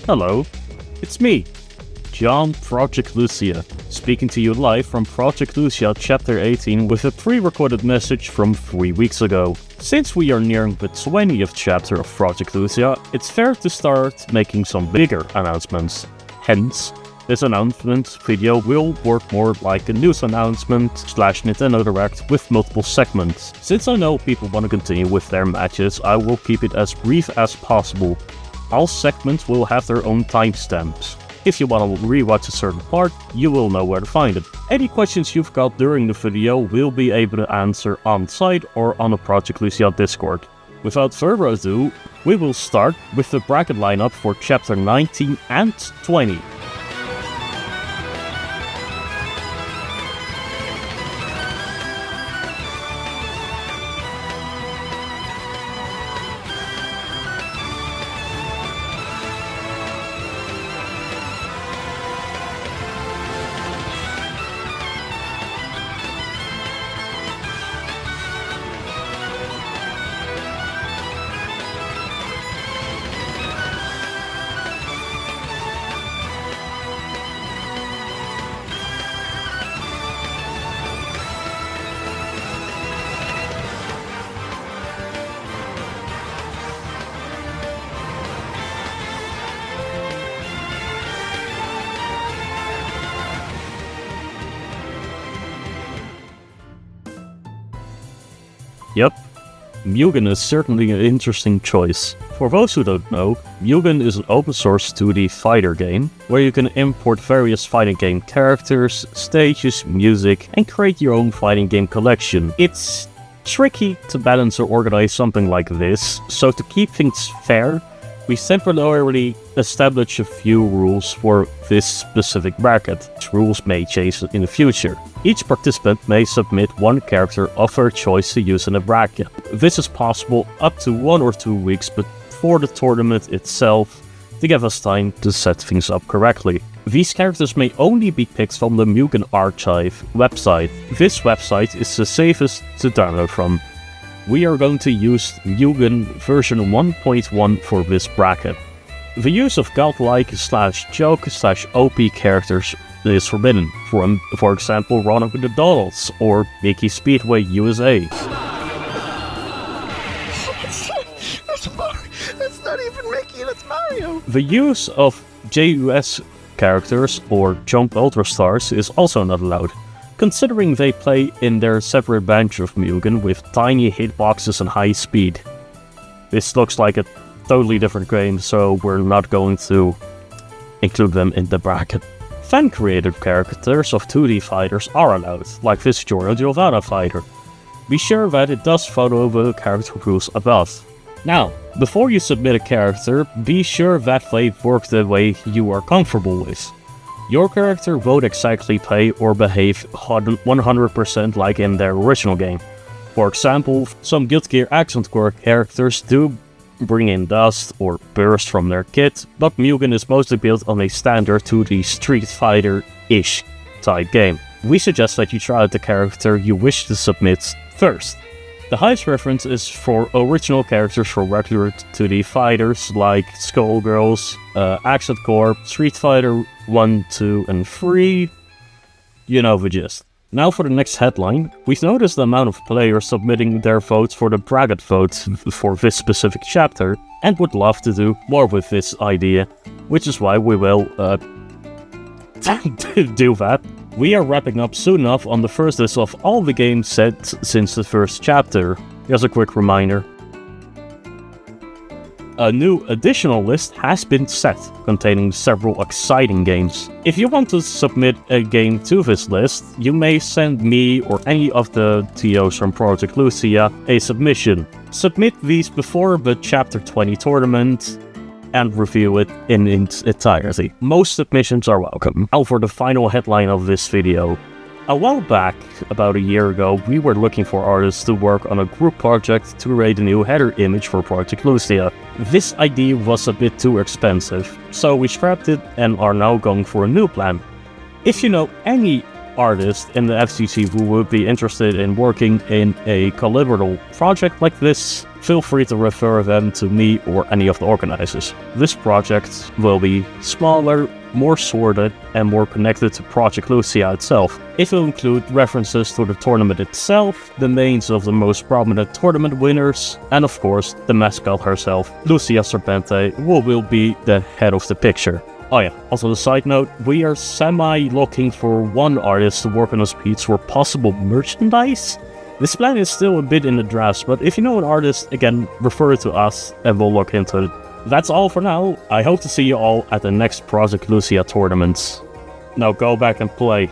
Hello, it's me, John Project Lucia, speaking to you live from Project Lucia Chapter 18 with a pre-recorded message from 3 weeks ago. Since we are nearing the 20th chapter of Project Lucia, it's fair to start making some bigger announcements. Hence, this announcement video will work more like a news announcement / Nintendo Direct with multiple segments. Since I know people want to continue with their matches, I will keep it as brief as possible. All segments will have their own timestamps. If you want to rewatch a certain part, you will know where to find it. Any questions you've got during the video will be able to answer on site or on the Project Lucia Discord. Without further ado, we will start with the bracket lineup for Chapter 19 and 20. Yep, M.U.G.E.N is certainly an interesting choice. For those who don't know, M.U.G.E.N is an open source 2D fighter game, where you can import various fighting game characters, stages, music, and create your own fighting game collection. It's tricky to balance or organize something like this, so to keep things fair, we temporarily establish a few rules for this specific bracket. These rules may change in the future. Each participant may submit one character of their choice to use in a bracket. This is possible up to 1 or 2 weeks before the tournament itself to give us time to set things up correctly. These characters may only be picked from the M.U.G.E.N archive website. This website is the safest to download from. We are going to use M.U.G.E.N version 1.1 for this bracket. The use of godlike / joke / OP characters is forbidden, for example Ronald with the Donalds or Mickey Speedway USA. That's not even Mickey, that's Mario! The use of JUS characters or Jump Ultra Stars is also not allowed, considering they play in their separate branch of M.U.G.E.N with tiny hitboxes and high speed. This looks like a totally different game, so we're not going to include them in the bracket. Fan-created characters of 2D fighters are allowed, like this Giorgio Giovanna fighter. Be sure that it does follow the character rules above. Now, before you submit a character, be sure that they work the way you are comfortable with. Your character won't exactly play or behave 100% like in their original game. For example, some Guilty Gear Accent Core characters do bring in dust or burst from their kit, but M.U.G.E.N is mostly built on a standard 2D Street Fighter-ish type game. We suggest that you try out the character you wish to submit first. The highest preference is for original characters for regular 2D fighters like Skullgirls, Accent Core, Street Fighter 1, 2, and 3. You know the gist. Now for the next headline. We've noticed the amount of players submitting their votes for the bracket vote for this specific chapter, and would love to do more with this idea, which is why we will do that. We are wrapping up soon enough on the first list of all the games set since the first chapter. Here's a quick reminder. A new additional list has been set, containing several exciting games. If you want to submit a game to this list, you may send me or any of the TOs from Project Lucia a submission. Submit these before the Chapter 20 tournament and review it in its entirety. Most submissions are welcome. Now for the final headline of this video. A while back, about a year ago, we were looking for artists to work on a group project to create a new header image for Project Lucia. This idea was a bit too expensive, so we scrapped it and are now going for a new plan. If you know any artist in the FCC who would be interested in working in a collaborative project like this, feel free to refer them to me or any of the organizers. This project will be smaller, more sorted, and more connected to Project Lucia itself. It will include references to the tournament itself, the names of the most prominent tournament winners, and of course the mascot herself, Lucia Serpente, who will be the head of the picture. Oh yeah, also a side note, we are semi-looking for one artist to work on us beats for possible merchandise. This plan is still a bit in the drafts, but if you know an artist, again, refer it to us and we'll look into it. That's all for now. I hope to see you all at the next Project Lucia tournaments. Now go back and play.